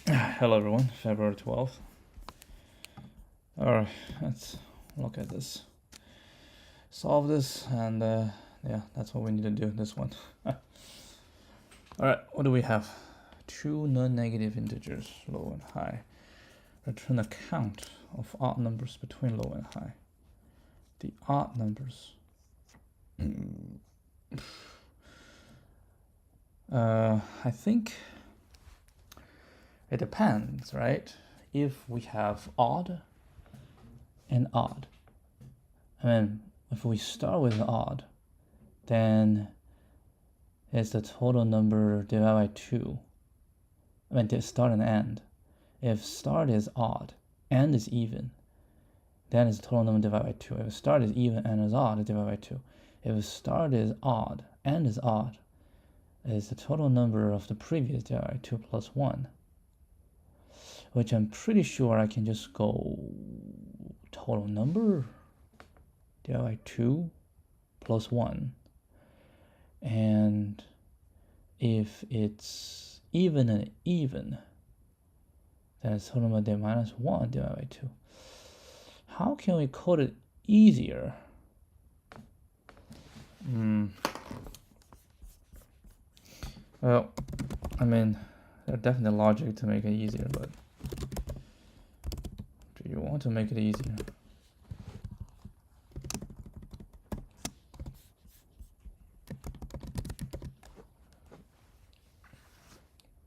Hello everyone, February 12th. Alright, let's look at this. Solve this, and yeah, that's what we need to do, this one. Alright, what do we have? Two non-negative integers, low and high. Return a count of odd numbers between low and high. The odd numbers. I think it depends, right? If we have odd and odd, I mean, if we start with odd, then it's the total number divided by 2. I mean, start and end. If start is odd, end is even, then it's the total number divided by 2. If start is even, end is odd, it's divided by 2. If start is odd, end is odd, it's the total number of the previous divided by 2 plus 1. Which I'm pretty sure I can just go total number divided by 2 plus 1. And if it's even and even, then it's total number minus 1 divided by 2. How can we code it easier? Well, I mean, there's definitely logic to make it easier, but do you want to make it easier?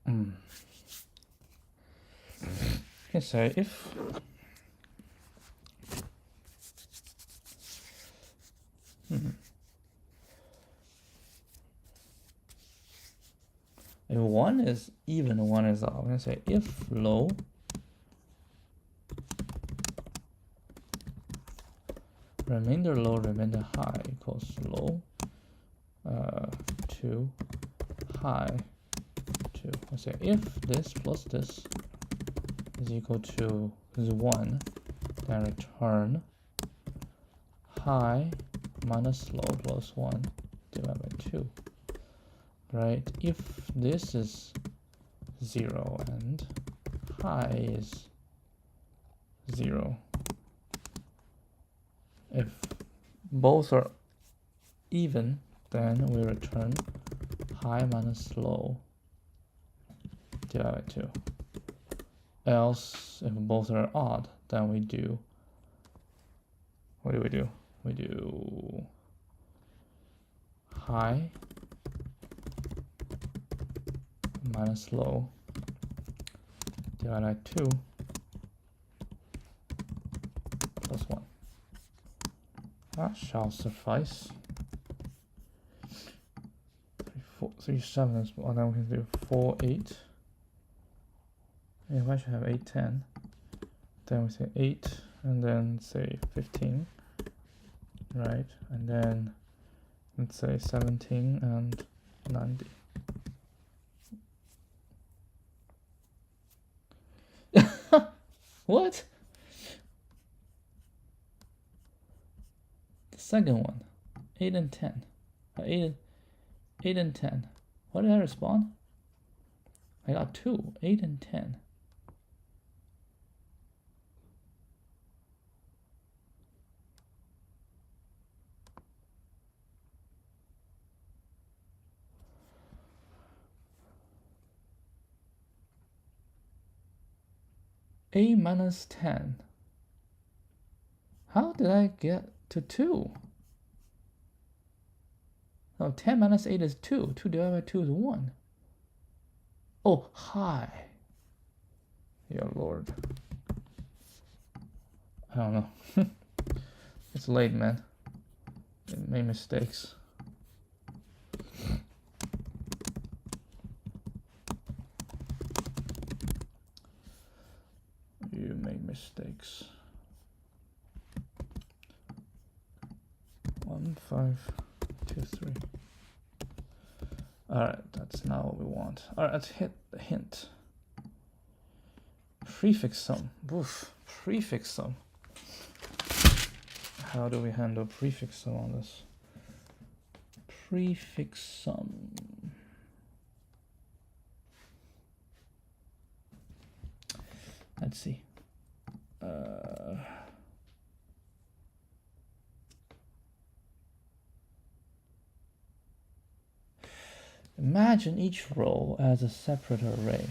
You can say if if 1 is even, 1 is odd. I'm going to say if low remainder low remainder high equals low to high to, let's say if this plus this is equal to 1, then return high minus low plus 1 divided by 2. Right? If this is 0 and high is 0, if both are even, then we return high minus low divided by 2. Else, if both are odd, then we do, what do we do? We do high minus low divided by 2 plus 1. That shall suffice. 3, 7 is, well, then we can do 4, 8. Yeah, I should have 8, 10. Then we say 8, and then say 15, right? And then let's say 17 and 90. What? The second one, 8 and 10. 8 and 10. What did I respond? I got 2, 8 and 10. A minus 10. How did I get to 2? Oh, 10 minus 8 is 2. 2 divided by 2 is 1. Oh, high. Your lord. I don't know. It's late, man. I made mistakes. You made mistakes. 1, 5, 2, 3. Alright, that's not what we want. Alright, let's hit the hint. Prefix sum. Oof, prefix sum. How do we handle prefix sum on this? Prefix sum. let's see. Imagine each row as a separate array.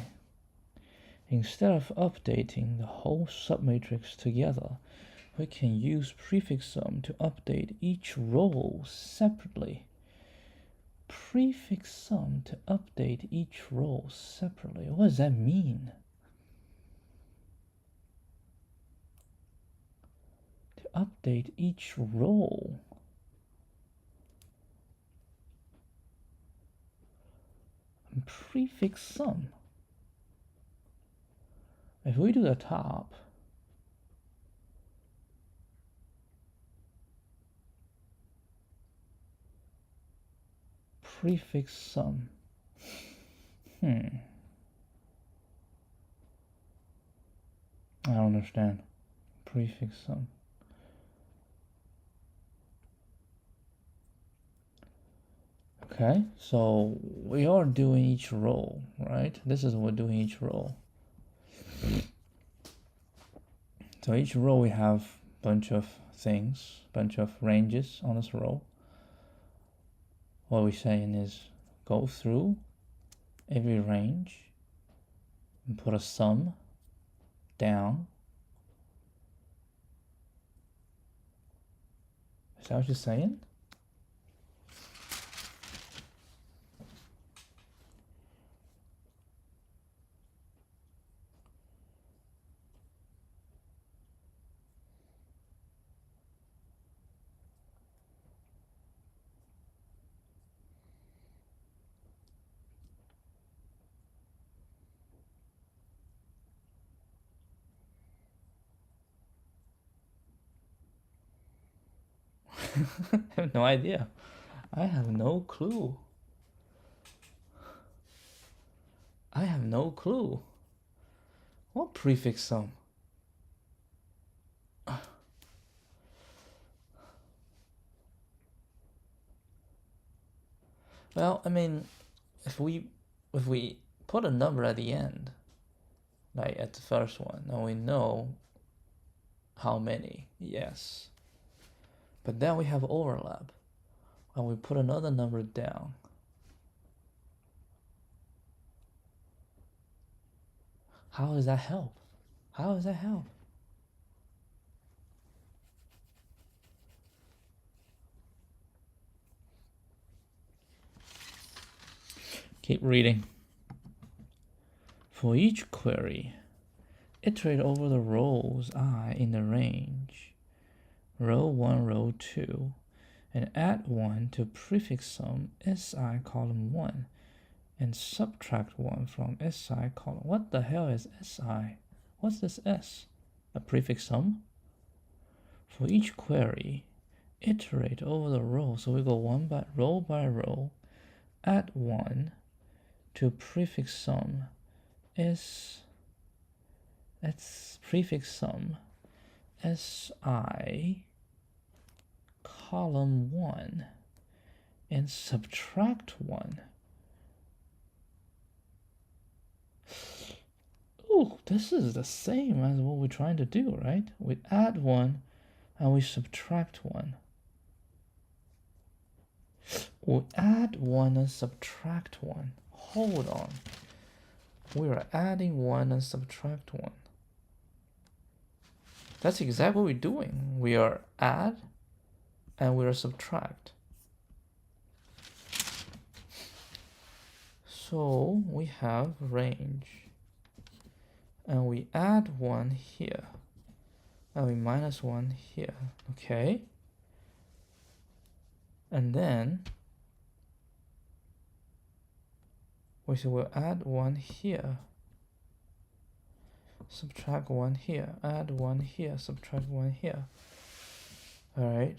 Instead of updating the whole submatrix together, we can use prefix sum to update each row separately. Prefix sum to update each row separately. What does that mean? To update each row. Prefix sum. If we do the top, prefix sum. I don't understand. Prefix sum. Okay, so we are doing each row, right? This is what we're doing each row. So each row we have a bunch of things, bunch of ranges on this row. What we're saying is go through every range and put a sum down. Is that what you're saying? I have no idea. I have no clue. I have no clue. What prefix sum? Well, I mean, if we put a number at the end, like at the first one, then we know how many, yes. But then we have overlap, and we put another number down. How does that help? How does that help? Keep reading. For each query, iterate over the rows I in the range, row 1, row 2, and add 1 to prefix sum SI column 1, and subtract 1 from SI column. What the hell is SI? What's this S? A prefix sum? For each query, iterate over the row. So we go row by row, add 1 to prefix sum prefix sum SI column 1 and subtract 1. Oh, this is the same as what we're trying to do, right? We add 1 and we subtract 1. We add 1 and subtract 1. Hold on. We are adding 1 and subtract 1. That's exactly what we're doing. We are add and we are subtract. So we have range, and we add 1 here, and we minus 1 here, okay? And then we say we'll add 1 here, subtract 1 here, add 1 here, subtract 1 here. All right.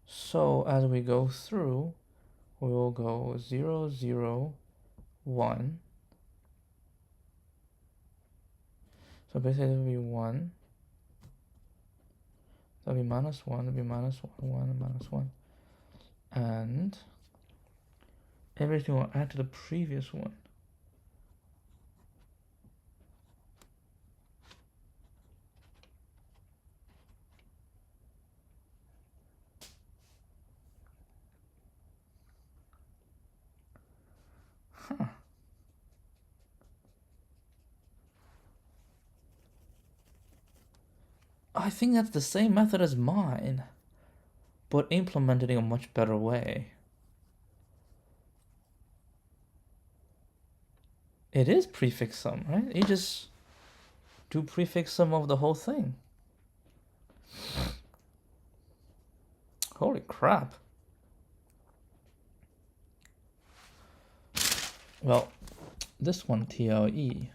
So as we go through, we will go 0, 0, 1. So basically it will be 1. That'll be minus 1, it'll be minus 1, 1, and minus 1. And everything will add to the previous one. I think that's the same method as mine, but implemented in a much better way. It is prefix sum, right? You just do prefix sum of the whole thing. Holy crap. Well, this one, TLE.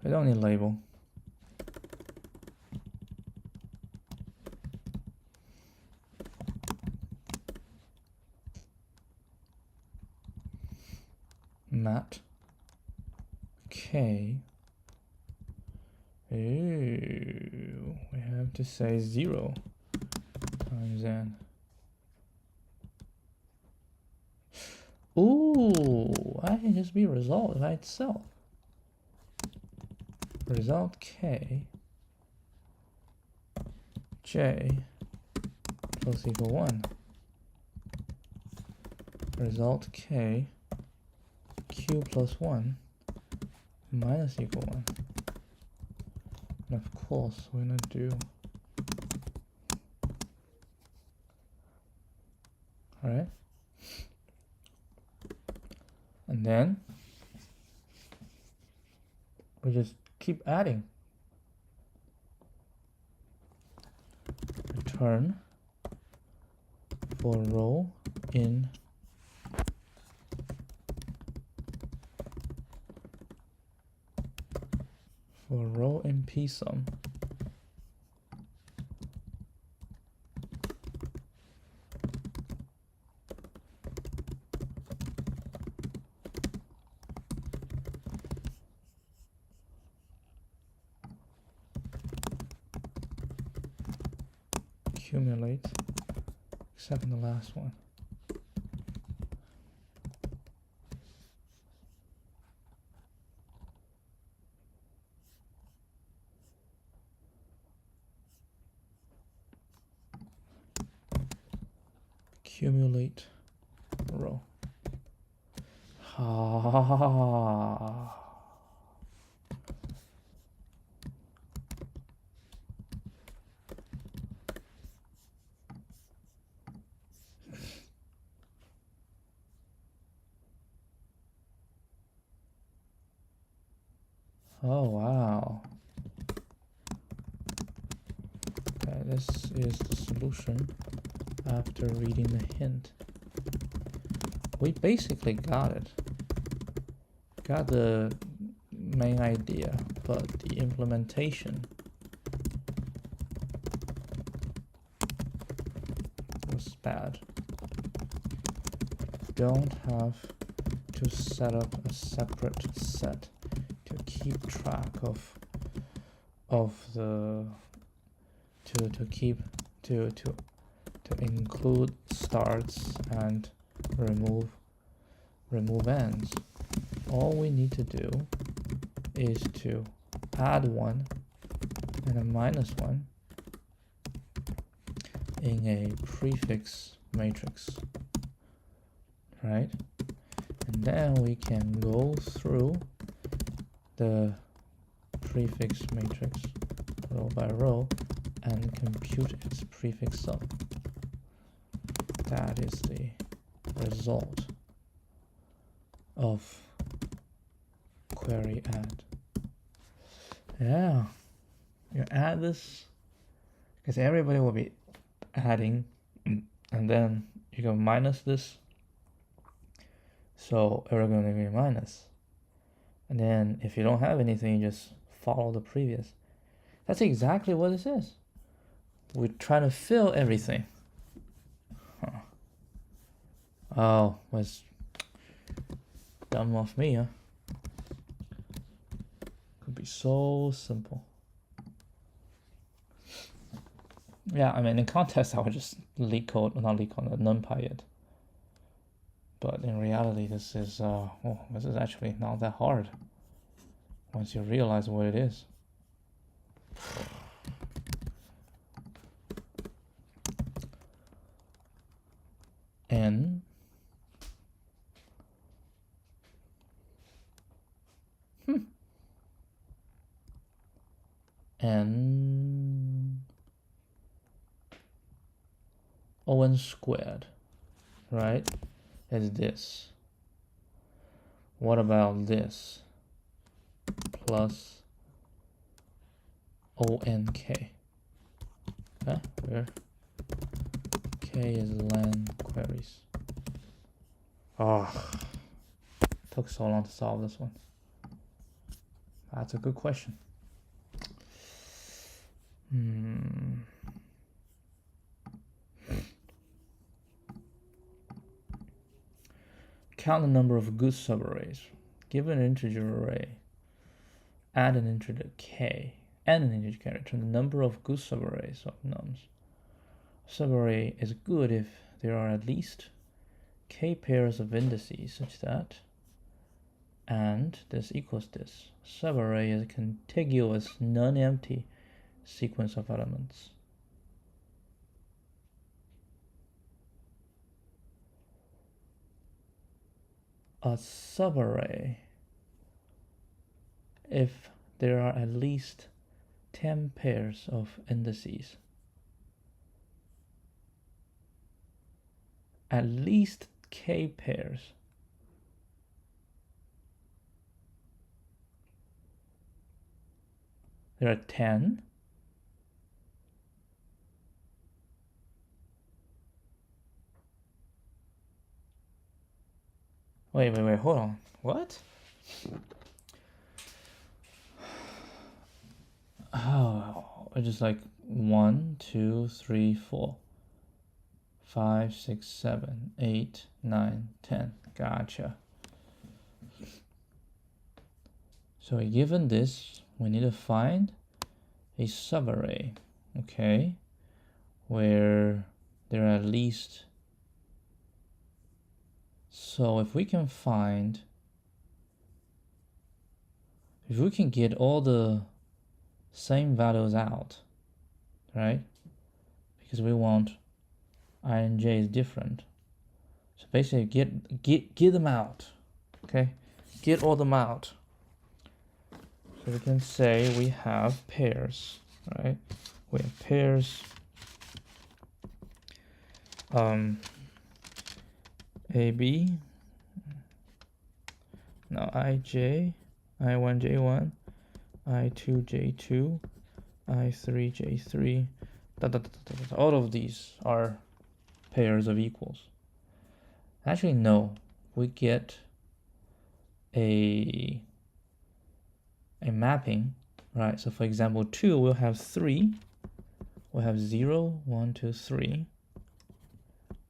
I don't need label. Mat. Okay. Ooh, we have to say 0 times n. Ooh, I can just be result by itself. Result k j plus equal 1. Result k q plus 1 minus equal 1. And of course, we're going to do, all right? And then we just keep adding. Return for row in psum. Accumulate, except in the last one. Accumulate row. Oh wow. Okay, this is the solution after reading the hint. We basically got it. Got the main idea, but the implementation was bad. Don't have to set up a separate set to keep track of the to include starts and remove ends. All we need to do is to add 1 and a minus 1 in a prefix matrix, right? And then we can go through the prefix matrix row by row and compute its prefix sum. That is the result of query add. Yeah, you add this because everybody will be adding, and then you go minus this, so everyone will be minus. And then if you don't have anything, you just follow the previous. That's exactly what this is. We're trying to fill everything. Huh. Oh, was dumb of me, huh? Could be so simple. Yeah, I mean, in context, I would just LeetCode, not LeetCode, NumPy it. But in reality, this is actually not that hard once you realize what it is. N N O(n) squared, right? Is this. What about this? Plus ONK. Okay, where K is len queries. Oh, took so long to solve this one. That's a good question. Count the number of good subarrays. Given an integer array, add an integer k and an integer k. Return the number of good subarrays of nums. Subarray is good if there are at least k pairs of indices such that, and this equals this. Subarray is a contiguous, non-empty sequence of elements. A subarray if there are at least 10 pairs of indices. At least k pairs. There are 10. Wait, hold on. What? Oh, it's just like 1, 2, 3, 4, 5, 6, 7, 8, 9, 10. Gotcha. So given this, we need to find a subarray, okay, where there are at least. So if we can get all the same values out, right? Because we want I and j is different. So basically get them out, okay? Get all them out. So we can say we have pairs, right? We have pairs AB, now IJ, I1J1, I2J2, I3J3, all of these are pairs of equals. Actually, no, we get a mapping, right? So for example, 2 will have 3, we'll have 0, 1, 2, 3.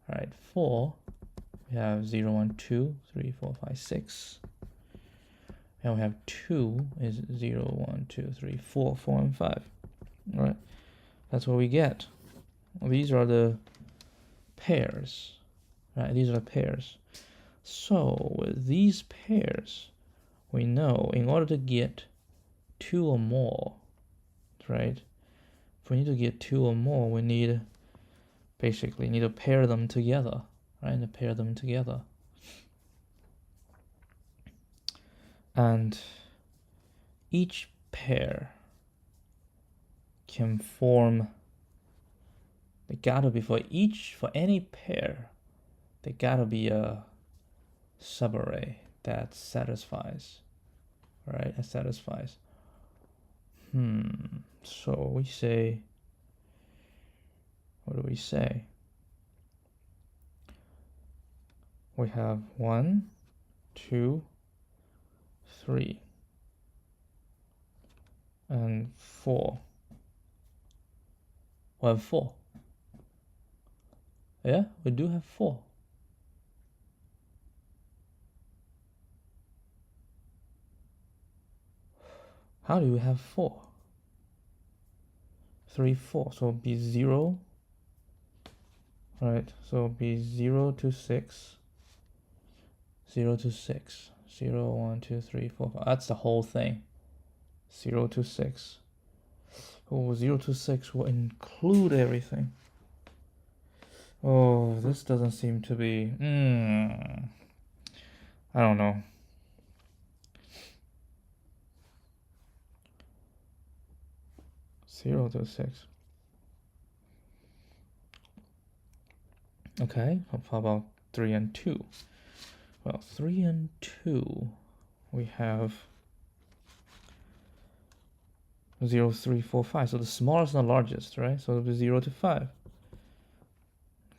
All right, 4, we have 0, 1, 2, 3, 4, 5, 6. And we have 2 is 0, 1, 2, 3, 4, 4, and 5. All right, that's what we get. Well, these are the pairs, right? These are pairs. So with these pairs, we know in order to get 2 or more, right? If we need to get 2 or more, we need to pair them together, right? To pair them together. And each pair can form, for any pair, there gotta be a subarray that satisfies, right? That satisfies. So we say, what do we say? We have 1, 2, 3, and 4. We have 4. Yeah, we do have 4. How do we have 4? 3, 4. So it'll be 0. Right, so it'll be 0 to 6. 0 to 6. 0, 1, 2, 3, 4, 5. That's the whole thing. 0 to 6. Oh, 0 to 6 will include everything. Oh, this doesn't seem to be... I don't know. Zero to 6. Okay, how about 3 and 2? Well, 3 and 2, we have 0, 3, 4, 5. So the smallest and the largest, right? So it'll be 0 to 5.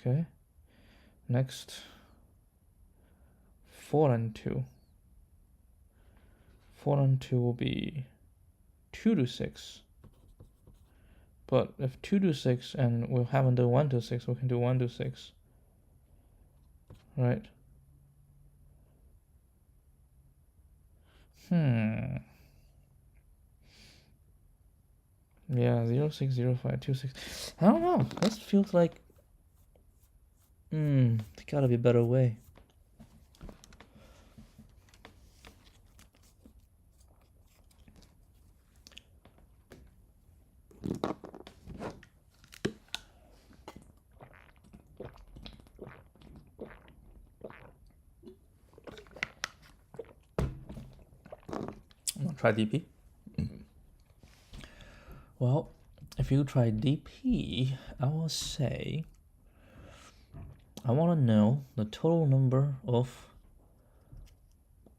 Okay. Next, 4 and 2. 4 and 2 will be 2 to 6. But if 2 to 6 and we haven't done 1 to 6, we can do 1 to 6. Right? Yeah, 0, 6, 0, 5, 2, 6. I don't know. This feels like... There's gotta be a better way. I'm gonna try DP. Well, if you try DP, I will say I want to know the total number of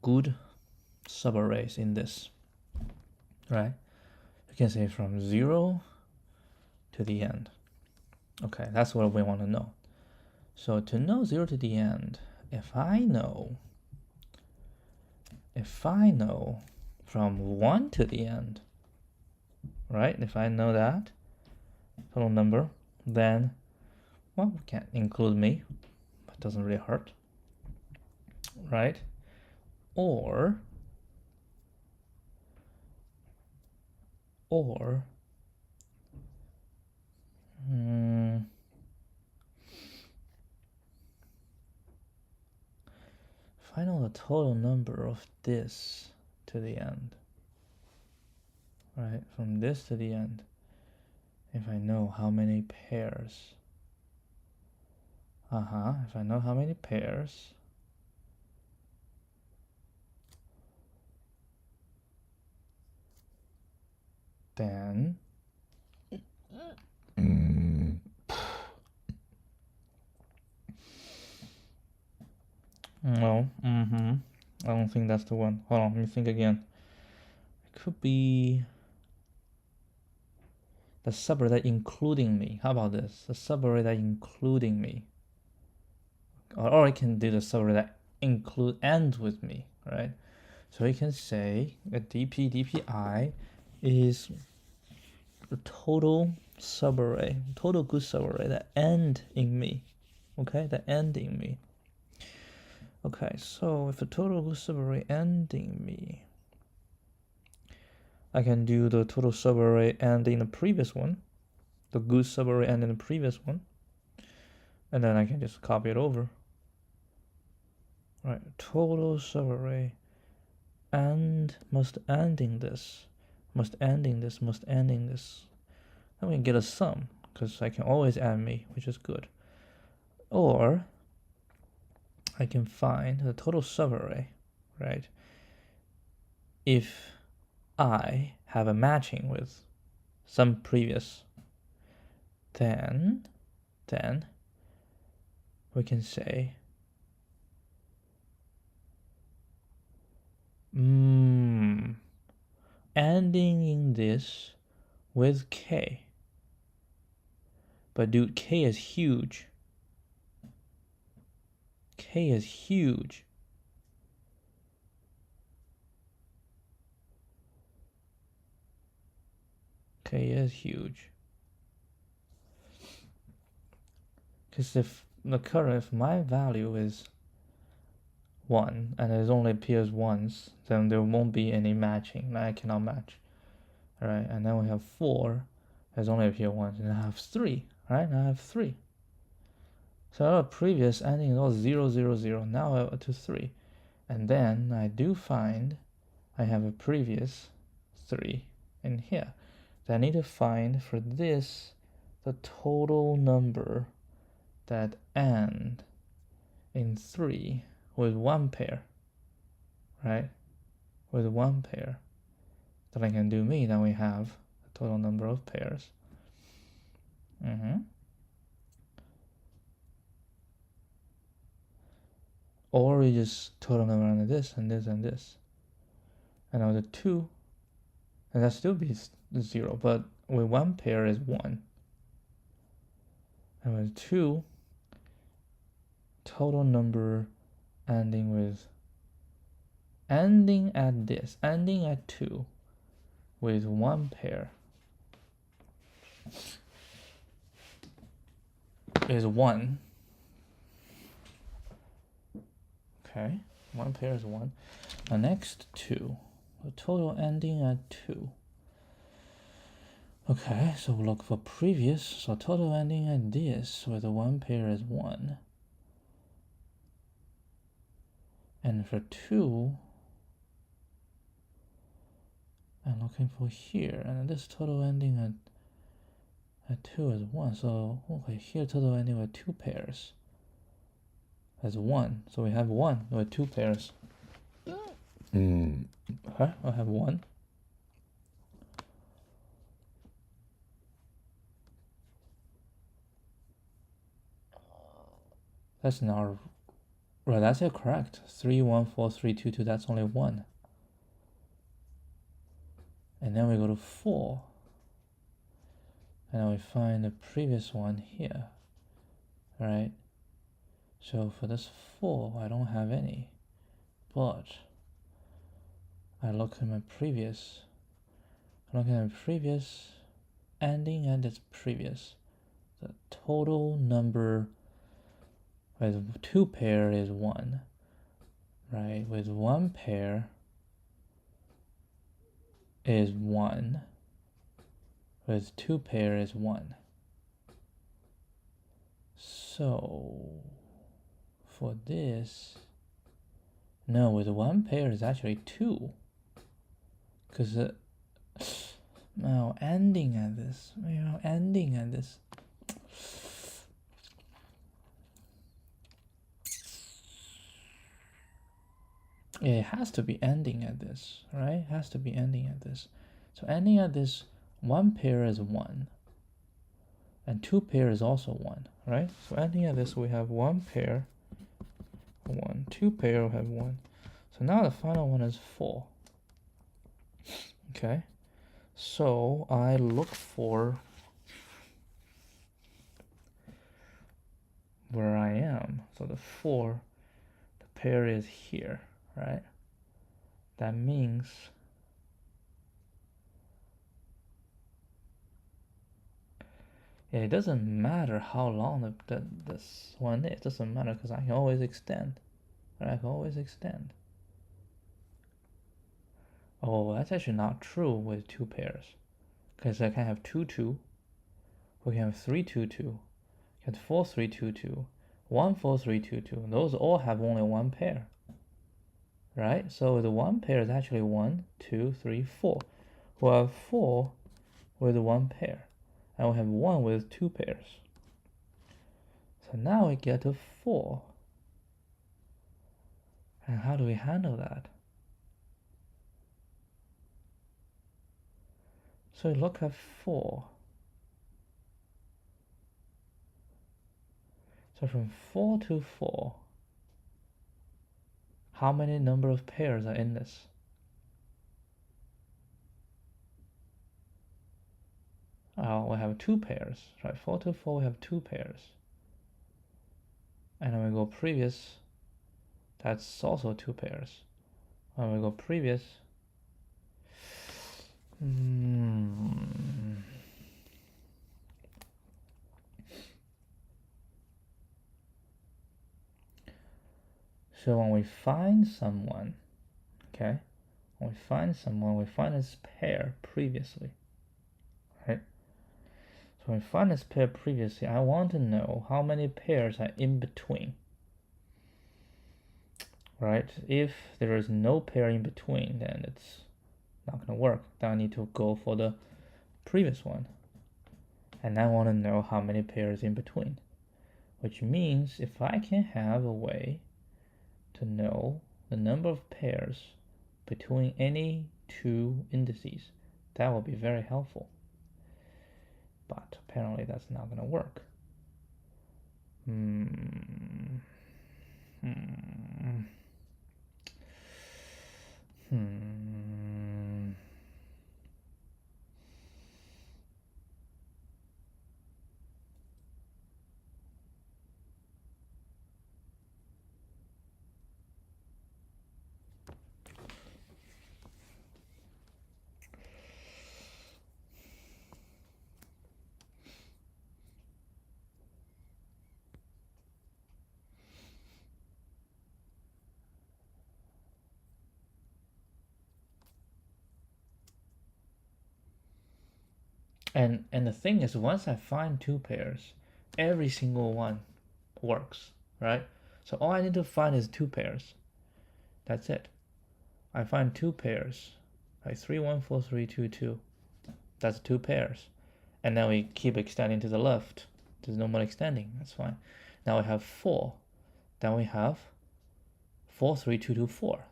good subarrays in this, right? You can say from 0 to the end. Okay, that's what we want to know. So to know 0 to the end, if I know from 1 to the end, right? If I know that total number, then, well, we can't include me, but it doesn't really hurt, right? Or if I know the total number of this to the end, right, from this to the end, if I know how many pairs, if I know how many pairs, then no, I don't think that's the one. Hold on, let me think again. It could be the subarray that including me. How about this? The subarray that including me. Or I can do the subarray that ends with me, right? So we can say that dpi is the total subarray, total good subarray that end in me. Okay, that end in me. Okay, so if the total good subarray end in me, I can do the total subarray end in the previous one, the good subarray end in the previous one, and then I can just copy it over. Right, total subarray and must end in this, must end in this, must end in this. Then we can get a sum, because I can always add me, which is good. Or I can find the total subarray, right? If I have a matching with some previous, then we can say ending in this with k. But dude, k is huge. K is huge. K is huge. Because if my value is 1 and it only appears once, then there won't be any matching. I cannot match. Alright, and then we have 4. There's only here one, and I have 3, right? Now I have 3. So our previous ending was 0, 0, 0. Now I have to 3. And then I do find I have a previous 3 in here. So I need to find for this the total number that end in 3 with 1 pair, right? With 1 pair. Then I can do me, then we have the total number of pairs. Or we just total number on this and this and this. And now the 2, and that still be 0, but with 1 pair is 1. And with 2, total number ending at 2 with 1 pair is 1. Okay, 1 pair is 1. The next 2, the total ending at 2. Okay, so we'll look for previous. So total ending at this with the 1 pair is 1. And for 2, I'm looking for here. And this total ending at 2 is 1. So okay, here total ending with 2 pairs. That's 1. So we have 1 with 2 pairs. Okay, I have 1. That's not right. That's it, correct. 3, 1, 4, 3, 2, 2. That's only 1. And then we go to 4. And then we find the previous one here. Right? So for this 4, I don't have any. But I look at my previous. Ending at its previous. The total number with 2 pair is 1. Right? With 1 pair is 1. With 2 pair is 1. So for this, no, with 1 pair is actually 2. Because now ending at this. Yeah, it has to be ending at this, right? It has to be ending at this. So ending at this, 1 pair is 1. And 2 pair is also 1, right? So ending at this, we have 1 pair, 1. 2 pair will have 1. So now the final one is 4. Okay. So I look for where I am. So the 4, the pair is here, right? That means it doesn't matter how long this one is. It doesn't matter because I can always extend. Right? I can always extend. Oh, that's actually not true with 2 pairs. Because I can have 2, 2. We can have 3, 2, 2. Get 4, 3, 2, 2. 1, 4, 3, 2, 2. Those all have only 1 pair. Right? So the 1 pair is actually 1, 2, 3, 4. We have 4 with 1 pair. And we have 1 with 2 pairs. So now we get to 4. And how do we handle that? So look at 4. So from 4 to 4, how many number of pairs are in this? We have 2 pairs, right? 4 to 4, we have 2 pairs. And then we go previous, that's also 2 pairs. When we go previous, so when we find someone, okay, when we find someone, we find this pair previously, right? So we find this pair previously. I want to know how many pairs are in between. Right? If there is no pair in between, then it's not going to work. Then I need to go for the previous one. And I want to know how many pairs in between. Which means if I can have a way to know the number of pairs between any two indices, that will be very helpful. But apparently that's not going to work. And the thing is, once I find two pairs, every single one works, right? So all I need to find is two pairs. That's it. I find two pairs, like 3, 1, 4, 3, 2, 2. That's two pairs. And then we keep extending to the left. There's no more extending. That's fine. Now we have 4. Then we have 4, 3, 2, 2, 4.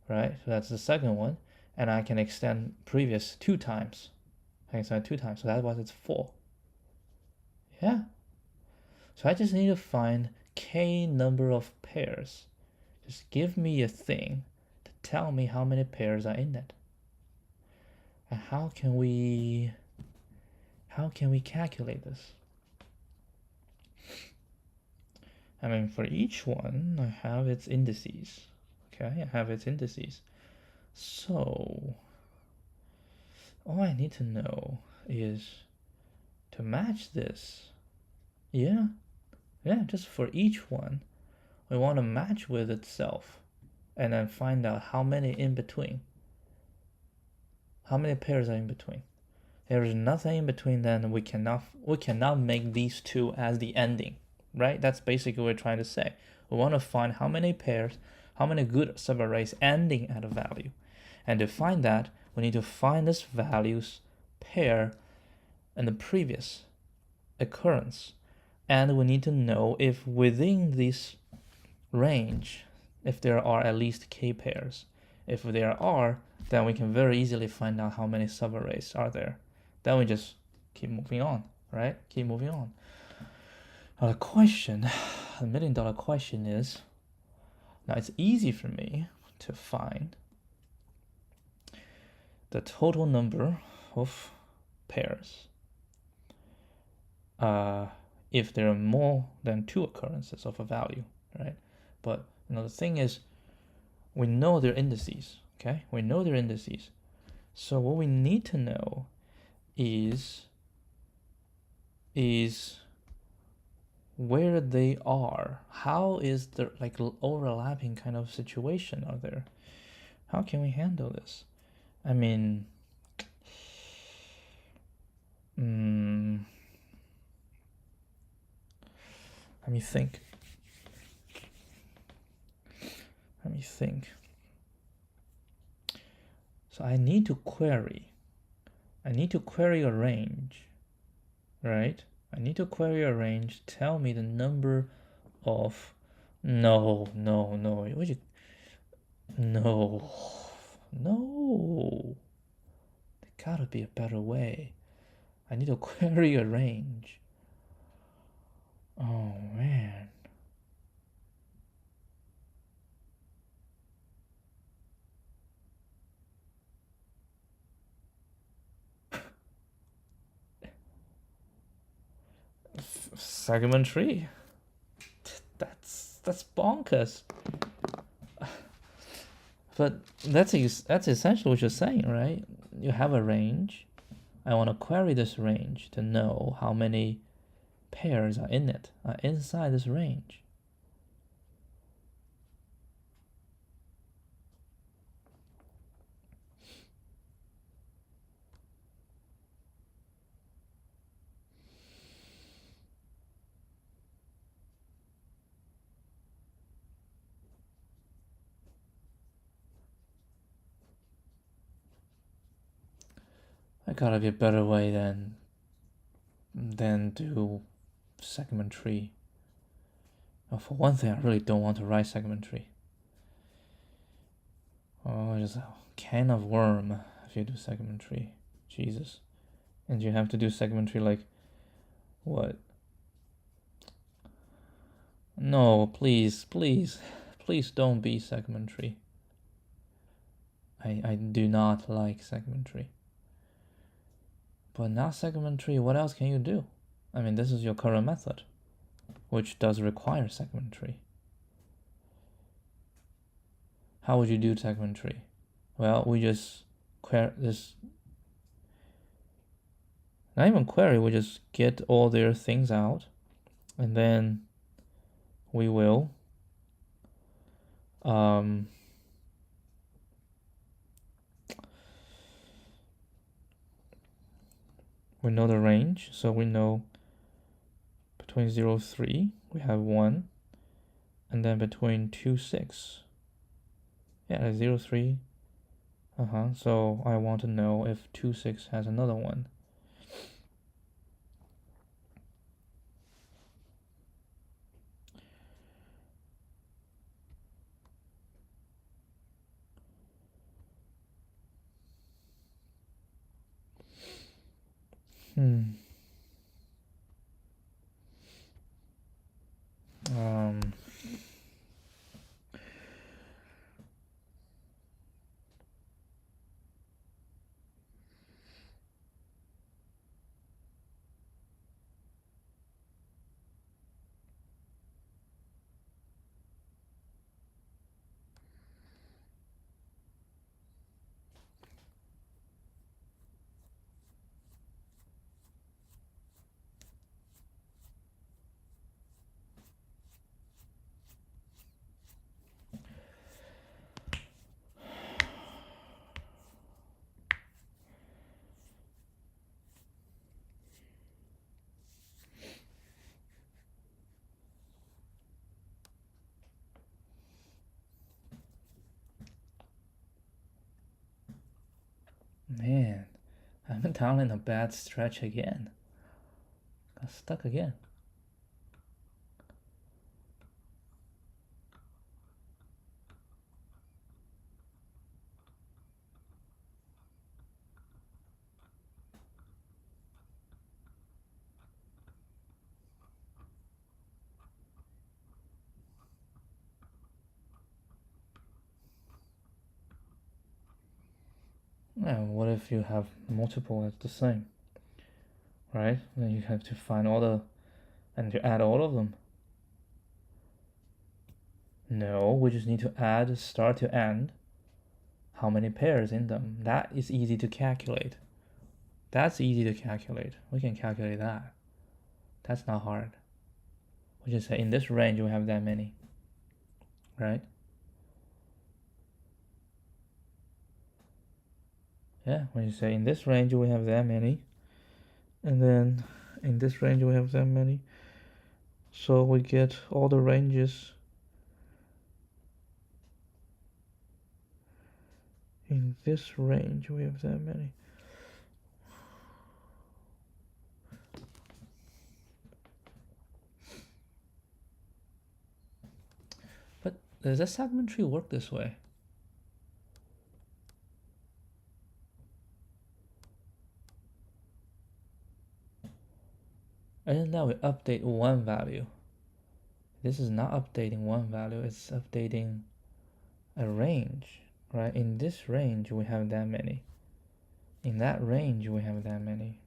Right? So that's the second one. And I can extend previous 2 times. I can extend 2 times. So that's why it's 4. Yeah. So I just need to find k number of pairs. Just give me a thing to tell me how many pairs are in it. And how can we calculate this? I mean, for each one, I have its indices. Okay, I have its indices. So all I need to know is to match this. Yeah, just for each one, we want to match with itself and then find out how many in between. How many pairs are in between? There is nothing in between, then we cannot make these two as the ending, right? That's basically what we're trying to say. We want to find how many pairs, how many good subarrays ending at a value. And to find that, we need to find this values pair in the previous occurrence. And we need to know if within this range, if there are at least k pairs. If there are, then we can very easily find out how many subarrays are there. Then we just keep moving on, right? Keep moving on. Now the question, the $1 million question is, now it's easy for me to find the total number of pairs if there are more than 2 occurrences of a value, right? But the thing is, we know their indices, okay? We know their indices. So what we need to know is where they are. How is the overlapping kind of situation are there? How can we handle this? I mean, let me think. So I need to query a range, right? I need to query a range, tell me the number of, no, there gotta be a better way. I need to query a range. Oh man. Segment tree. That's bonkers. But that's essentially what you're saying, right? You have a range. I want to query this range to know how many pairs are in it, inside this range. gotta be a better way than do segment tree. Well, for one thing, I really don't want to write segment tree. Oh, just a can of worm if you do segment tree. Jesus. And you have to do segment tree like what? No, please don't be segment tree. I do not like segment tree. But not segment tree, what else can you do? I mean, this is your current method, which does require segment tree. How would you do segment tree? Well, we just query this. Not even query, we just get all their things out, and then we will we know the range, so we know between 0, 3 we have 1, and then between 2, 6, yeah, 0, 3. So I want to know if 2, 6 has another one. Man, I'm down in a bad stretch again. Got stuck again. Now, what if you have multiple as the same, right? Then you have to find and to add all of them. No, we just need to add start to end, how many pairs in them. That is easy to calculate. That's easy to calculate. We can calculate that. That's not hard. We just say in this range we have that many, right? Yeah, when you say in this range we have that many, and then in this range we have that many, so we get all the ranges in this range we have that many. But does a segment tree work this way? And now we update one value. This is not updating one value, it's updating a range, right? In this range we have that many. In that range we have that many.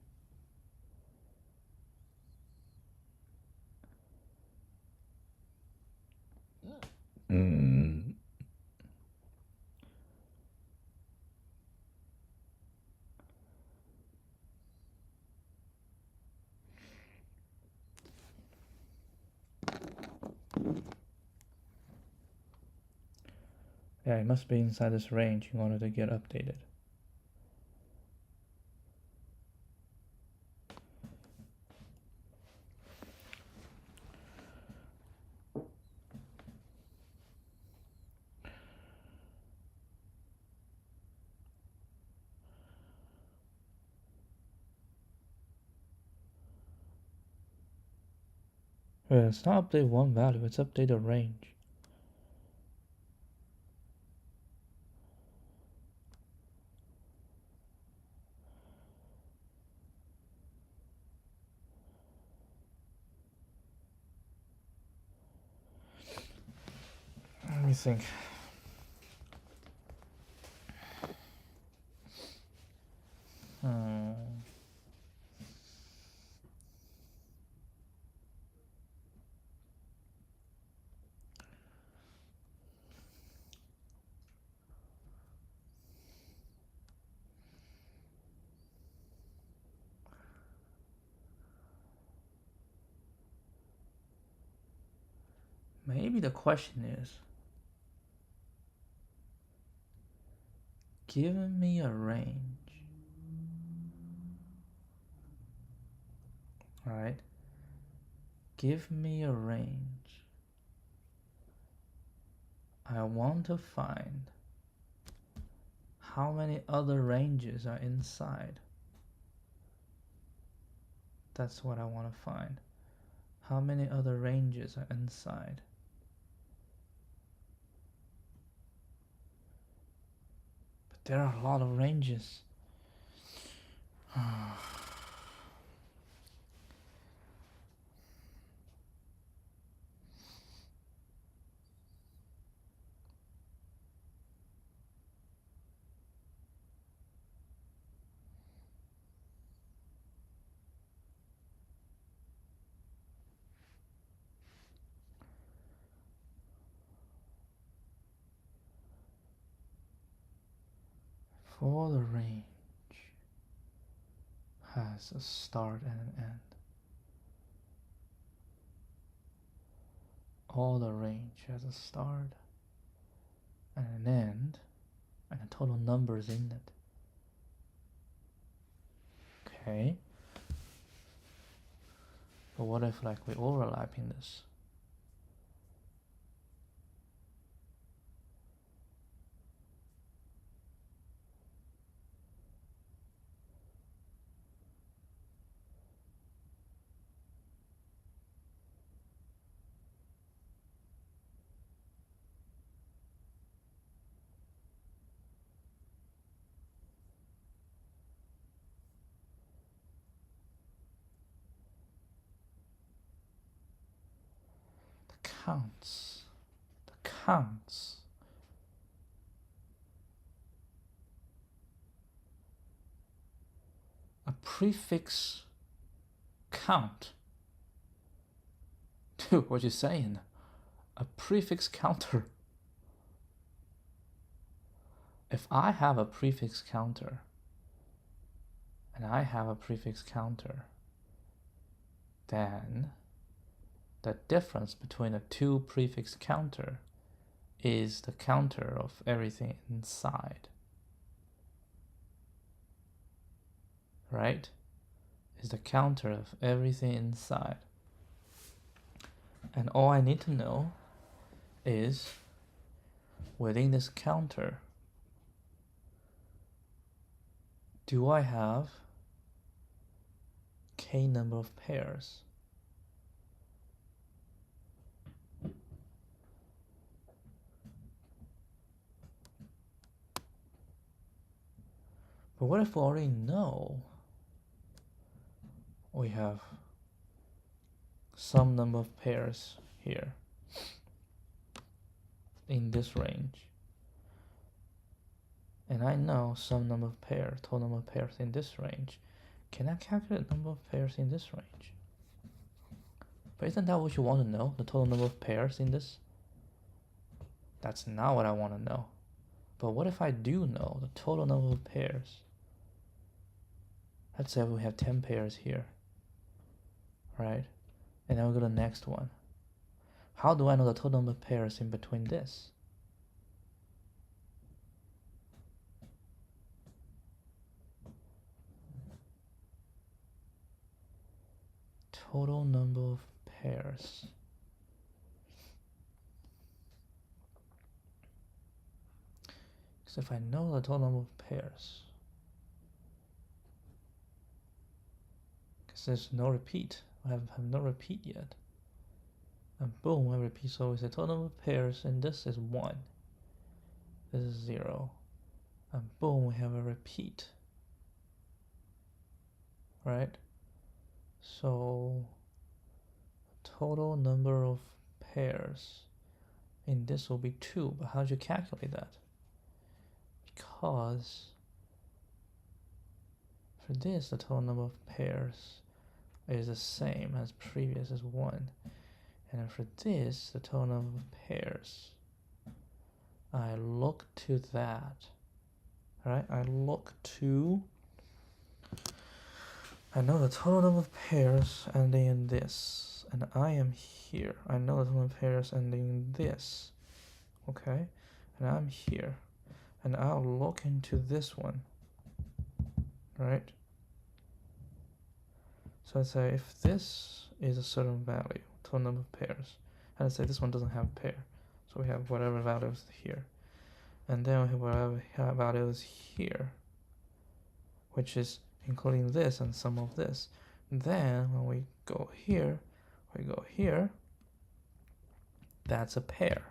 Yeah, it must be inside this range in order to get updated. It's not update one value, it's update a range. Let me think. Maybe the question is, give me a range. Alright? Give me a range. I want to find how many other ranges are inside. That's what I want to find. How many other ranges are inside? But there are a lot of ranges. For the range has a start and an end. All the range has a start and an end, and a total numbers in it. Okay. But what if like we overlapping this? The counts. A prefix count. Dude, what you saying? A prefix counter. If I have a prefix counter and I have a prefix counter, then the difference between the two prefix counter is the counter of everything inside. Right? Is the counter of everything inside. And all I need to know is within this counter, do I have k number of pairs? But what if we already know we have some number of pairs here in this range, and I know some number of pairs, total number of pairs in this range? Can I calculate the number of pairs in this range? But isn't that what you want to know? The total number of pairs in this? That's not what I want to know. But what if I do know the total number of pairs? Let's say we have 10 pairs here, right? And then we go to the next one. How do I know the total number of pairs in between this? Total number of pairs. Because if I know the total number of pairs, because there's no repeat, I have no repeat yet. and boom, I repeat. So we say total number of pairs, and this is 1. This is 0. And boom, we have a repeat. Right? So total number of pairs in this will be 2. But how do you calculate that? Because for this, the total number of pairs is the same as previous as 1. And for this, the total number of pairs, I look to that. Right? I look to, I know the total number of pairs ending in this, and I am here. I know the total number of pairs ending in this, okay? And I'm here, and I'll look into this one, right? So let's say if this is a certain value, total number of pairs, and let's say this one doesn't have a pair, so we have whatever value is here, and then we have whatever value is here, which is including this and some of this. Then when we go here, that's a pair,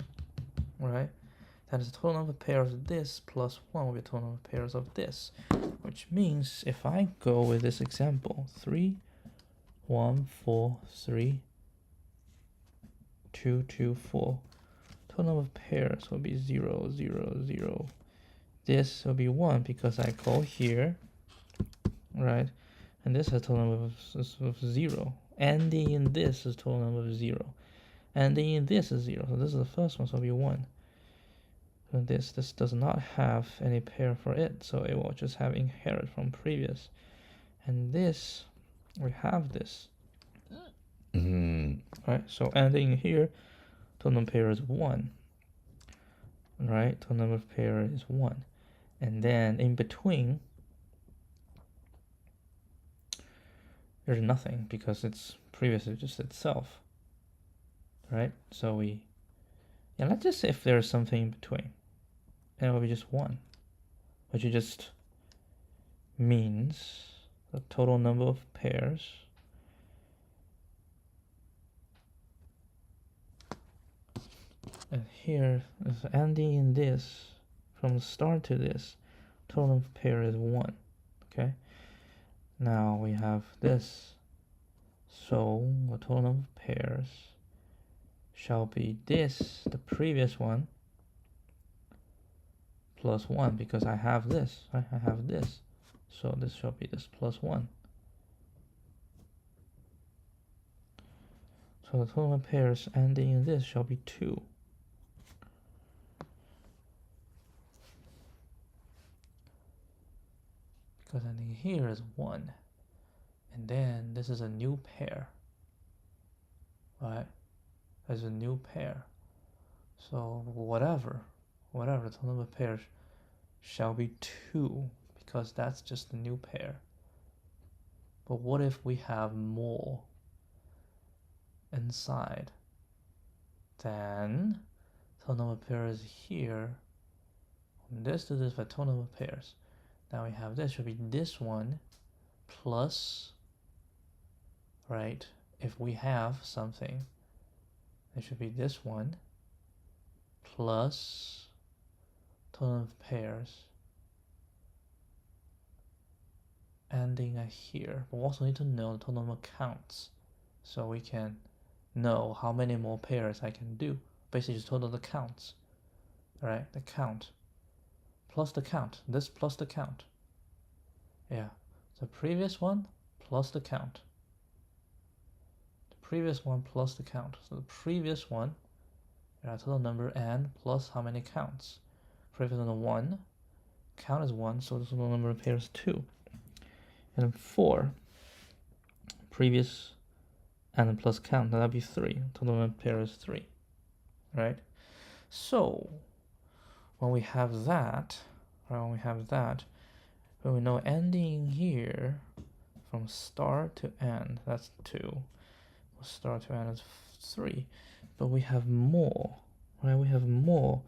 right? That is the total number of pairs of this plus 1 will be the total number of pairs of this, which means if I go with this example, 3, 1, 4, 3, 2, 2, 4, total number of pairs will be 0, 0, 0. This will be 1 because I go here, right? And this has total number of 0. Ending in this is total number of 0. Ending in this is 0. So this is the first one, so it'll be 1. And this does not have any pair for it, so it will just have inherit from previous. And this, we have this. Right? So ending here, total number of pair is 1. Right? Total number of pair is 1. And then in between, there's nothing because it's previously just itself, right? So let's just say if there's something in between, and it will be just 1, which just means the total number of pairs and here is ending in this from the start to this, total number of pairs is 1, okay? Now we have this, so the total number of pairs shall be this, the previous one, plus 1, because I have this, right? I have this, so this shall be this plus 1. So the total number of pairs ending in this shall be 2. Because ending here is 1. And then this is a new pair, right? There's a new pair. So whatever the total number of pairs shall be 2, because that's just a new pair. But what if we have more inside? Then total number of pairs here, from this to this, but total number of pairs. Now we have this should be this one plus, right? If we have something, it should be this one plus total number of pairs ending here. But we also need to know the total number of counts, so we can know how many more pairs I can do. Basically just total the counts, right? The count plus the count, this plus the count. Yeah, the previous one plus the count, the previous one plus the count. So the previous one, total number n plus how many counts. Previous number 1, count is 1, so the total number of pairs is 2. And then 4, previous and plus count, that'll be 3. Total number of pairs is 3, right? So when we have that, when we know ending here from start to end, that's 2. Start to end is 3. But we have more, right? We have more.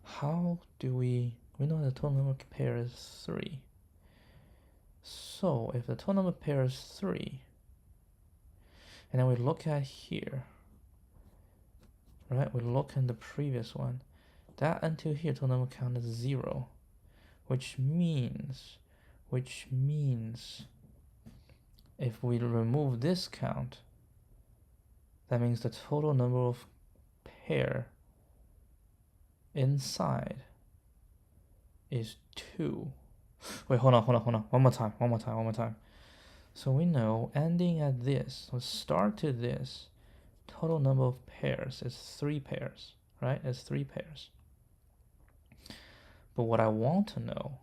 How do we know the total number of pairs is 3. So if the total number of pairs is 3, and then we look at here, right? We look in the previous one. That until here total number count is 0, which means if we remove this count, that means the total number of pair inside is 2. Wait, hold on. One more time. So we know ending at this, so start to this, total number of pairs is 3 pairs, right? It's 3 pairs. But what I want to know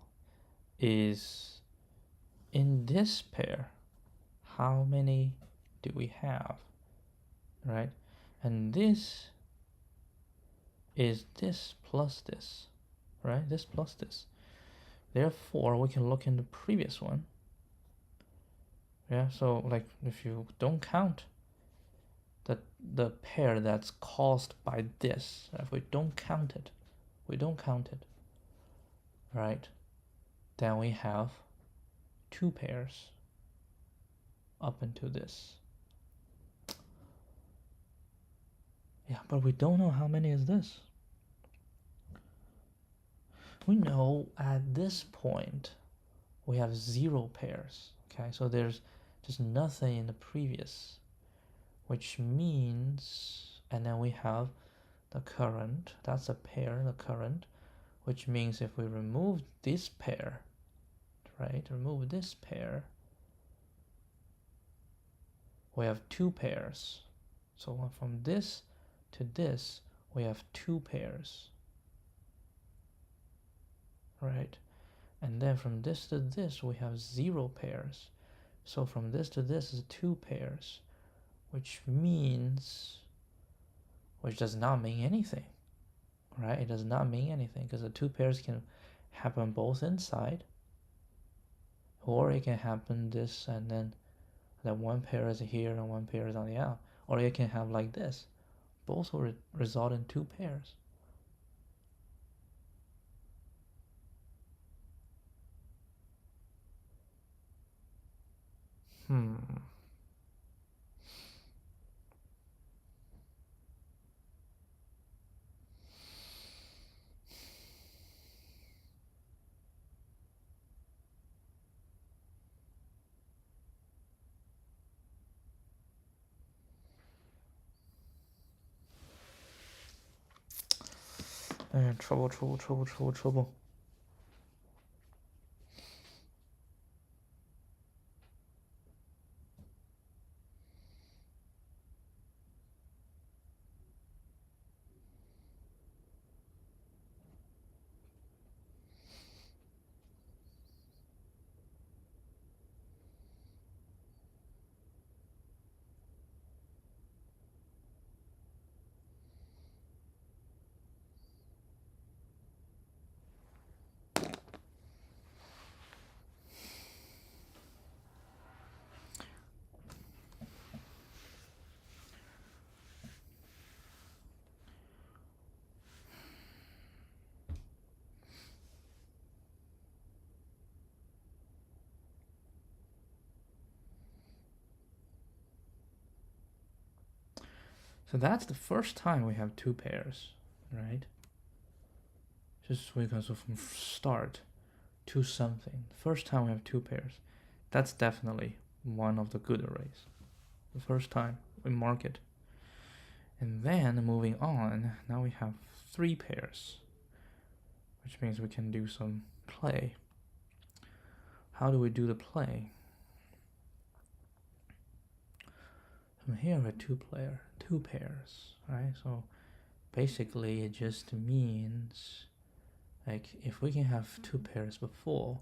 is in this pair, how many do we have, right? And this is this plus this, right? This plus this. Therefore, we can look in the previous one. Yeah, so like if you don't count the pair that's caused by this, if we don't count it, right? Then we have 2 pairs up into this. Yeah, but we don't know how many is this. We know at this point we have 0 pairs. Okay, so there's just nothing in the previous, which means, and then we have the current, that's a pair, the current, which means if we remove this pair, right, remove this pair, we have 2 pairs. So from this to this, we have 2 pairs, right? And then from this to this, we have 0 pairs. So from this to this is 2 pairs, which does not mean anything, right? It does not mean anything because the 2 pairs can happen both inside, or it can happen this and then that 1 pair is here and 1 pair is on the out, or it can have like this. Both will result in 2 pairs. Trouble. So that's the first time we have 2 pairs, right? Just because from start to something. First time we have 2 pairs. That's definitely one of the good arrays. The first time we mark it. And then moving on, now we have 3 pairs, which means we can do some play. How do we do the play? From here we have 2 pairs, right? So basically it just means like if we can have 2 pairs before,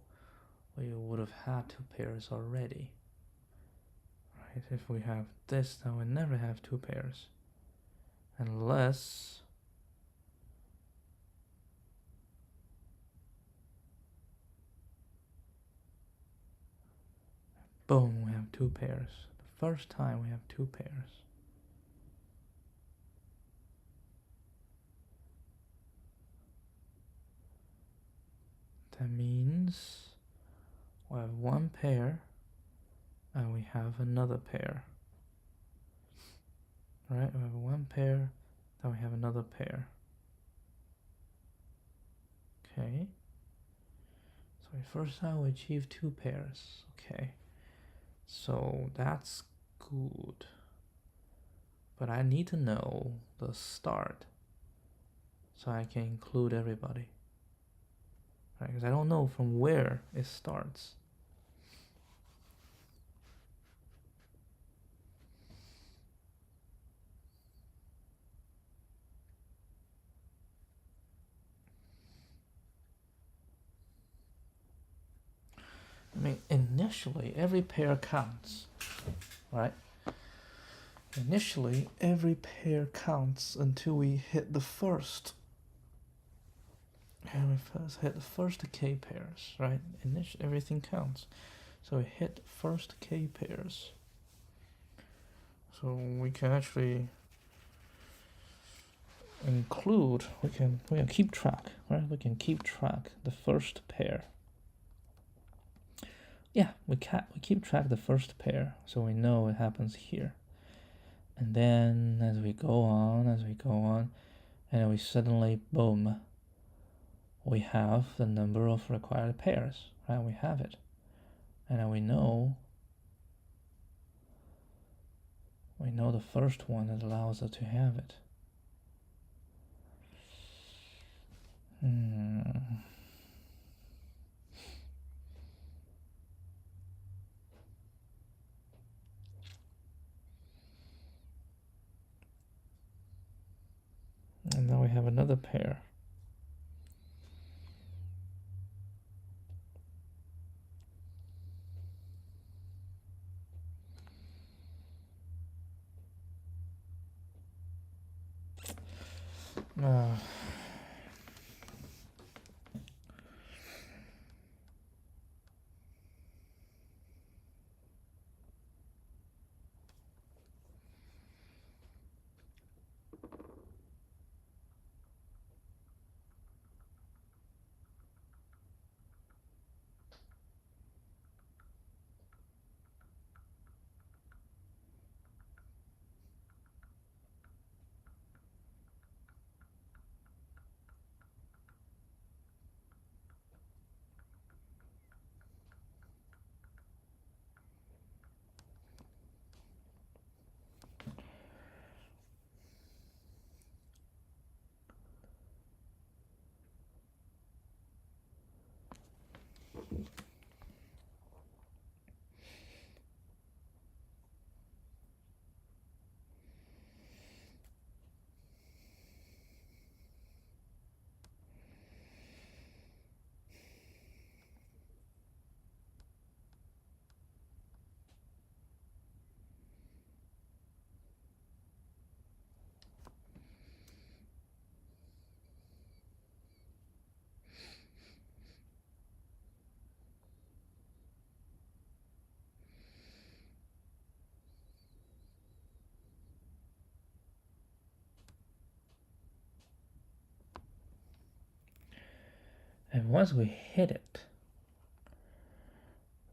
we would have had 2 pairs already, right? If we have this, then we never have 2 pairs unless boom, we have 2 pairs. The first time we have 2 pairs. That means we have 1 pair and we have another pair. Right? We have 1 pair Then we have another pair. Okay. So first time we achieve 2 pairs. Okay. So that's good. But I need to know the start so I can include everybody. Right? Because I don't know from where it starts. I mean, initially, every pair counts, right? Initially, every pair counts until we hit the first. And we first hit the first k pairs, right? Initially, everything counts. So we hit first k pairs. So we can actually include, we can keep track, right? We can keep track the first pair. Yeah, we keep track the first pair, so we know it happens here. And then as we go on, and we suddenly, boom, we have the number of required pairs, right? We have it. And then we know the first one that allows us to have it. And now we have another pair. And once we hit it,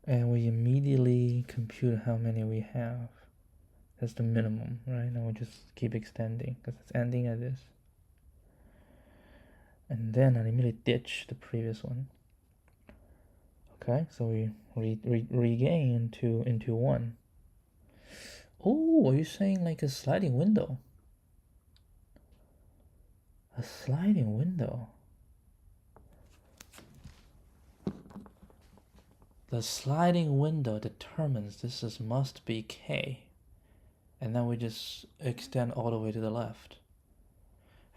and we immediately compute how many we have, that's the minimum, right? And we just keep extending because it's ending at this. And then I immediately ditch the previous one. Okay, so we regain into 1. Oh, are you saying like a sliding window? A sliding window. The sliding window determines this must be k. And then we just extend all the way to the left.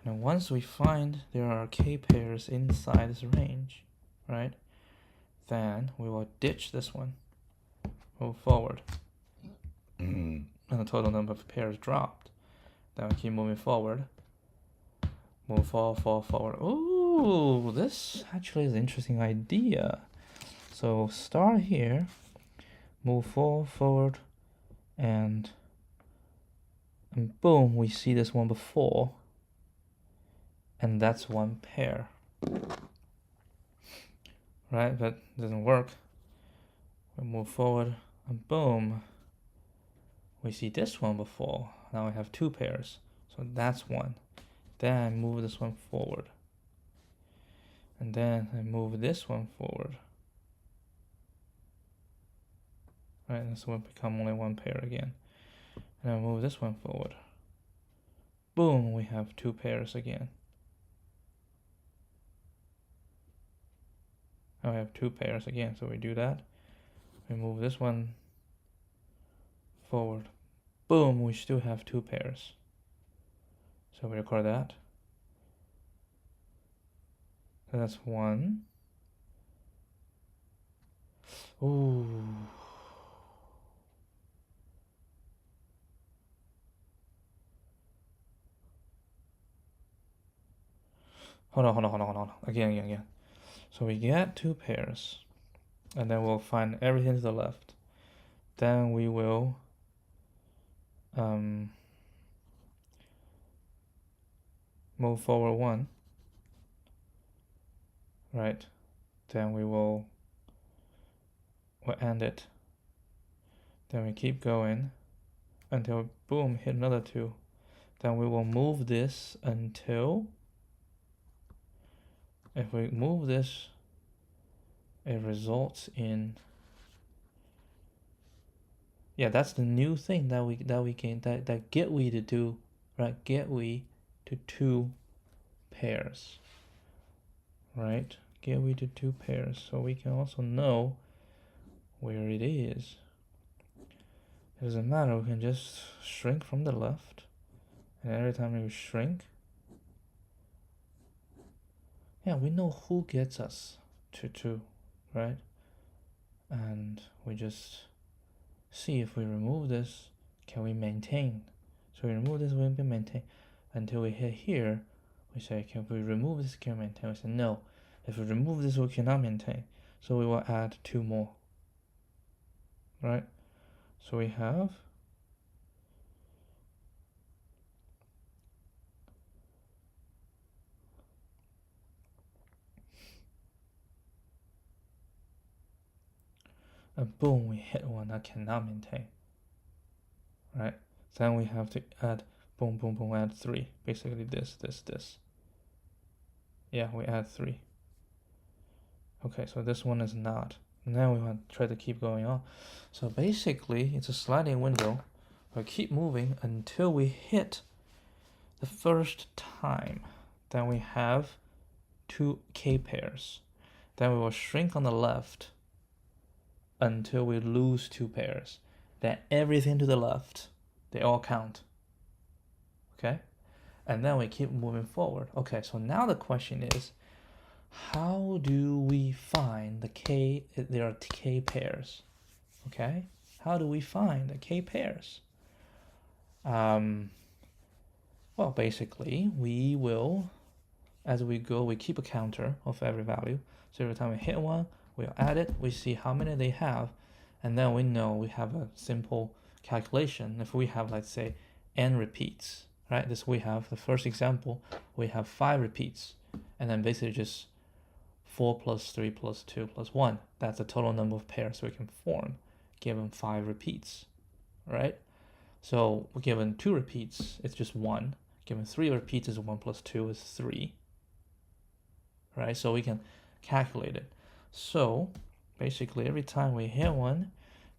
And once we find there are k pairs inside this range, right? Then we will ditch this one, move forward. And the total number of pairs dropped. Then we keep moving forward. Move forward. Ooh, this actually is an interesting idea. So start here, move forward, and boom, we see this one before. And that's 1 pair. Right, but it doesn't work. We move forward, and boom, we see this one before. Now we have 2 pairs, so that's 1. then I move this one forward, and then I move this one forward. Right, and this will become only one pair again. And I move this one forward. Boom, we have 2 pairs again. Now we have 2 pairs again, so we do that. We move this one forward. Boom, we still have 2 pairs. So we record that. So that's 1. Ooh. Hold on. Again. So we get 2 pairs, and then we'll find everything to the left. Then we will move forward 1. Right. Then we'll end it. Then we keep going until boom, hit another 2. Then we will move this until, if we move this, it results in, yeah, that's the new thing that we can get we to do, right? Get we to 2 pairs, right? Get we to 2 pairs, so we can also know where it is. It doesn't matter, we can just shrink from the left, and every time we shrink, yeah, we know who gets us to 2, right? And we just see if we remove this, can we maintain? So we remove this, we can maintain. Until we hit here, we say, can we remove this, can we maintain? We say, no. If we remove this, we cannot maintain. So we will add 2 more, right? So we have and boom, we hit one that cannot maintain, right? Then we have to add boom, add 3. Basically this. Yeah, we add 3. Okay, so this one is not. Now we want to try to keep going on. So basically, it's a sliding window. We'll keep moving until we hit the first time. Then we have 2 K pairs. Then we will shrink on the left until we lose 2 pairs. Then everything to the left, they all count. Okay? And then we keep moving forward. Okay, so now the question is, how do we find the K, there are K pairs? Okay? How do we find the K pairs? Well, basically, we will, as we go, we keep a counter of every value. So every time we hit one, we'll add it, we see how many they have, and then we know we have a simple calculation. If we have, let's say, n repeats, right? This we have, the first example, we have 5 repeats, and then basically just 4 plus 3 plus 2 plus 1. That's the total number of pairs we can form, given 5 repeats, right? So we're given 2 repeats, it's just 1. Given 3 repeats is 1 plus 2 is 3, right? So we can calculate it. So basically every time we hit one,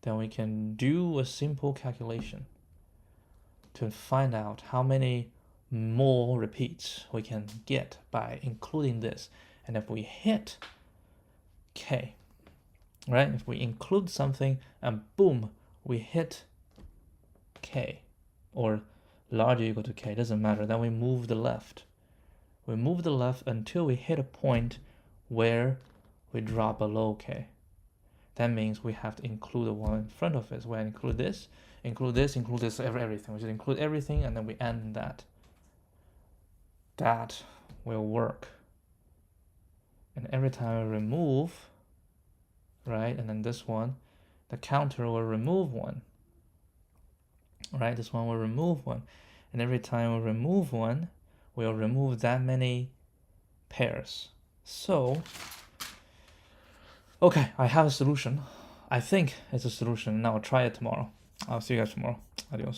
then we can do a simple calculation to find out how many more repeats we can get by including this. And if we hit K, right? If we include something and boom, we hit K or larger or equal to K, doesn't matter. Then we move the left. We move the left until we hit a point where we drop below K. That means we have to include the one in front of it. So we include this, everything. We just include everything and then we end that. That will work. And every time we remove, right, and then this one, the counter will remove 1. Right, this one will remove 1. And every time we remove 1, we'll remove that many pairs. So, okay, I have a solution. I think it's a solution. Now I'll try it tomorrow. I'll see you guys tomorrow. Adios.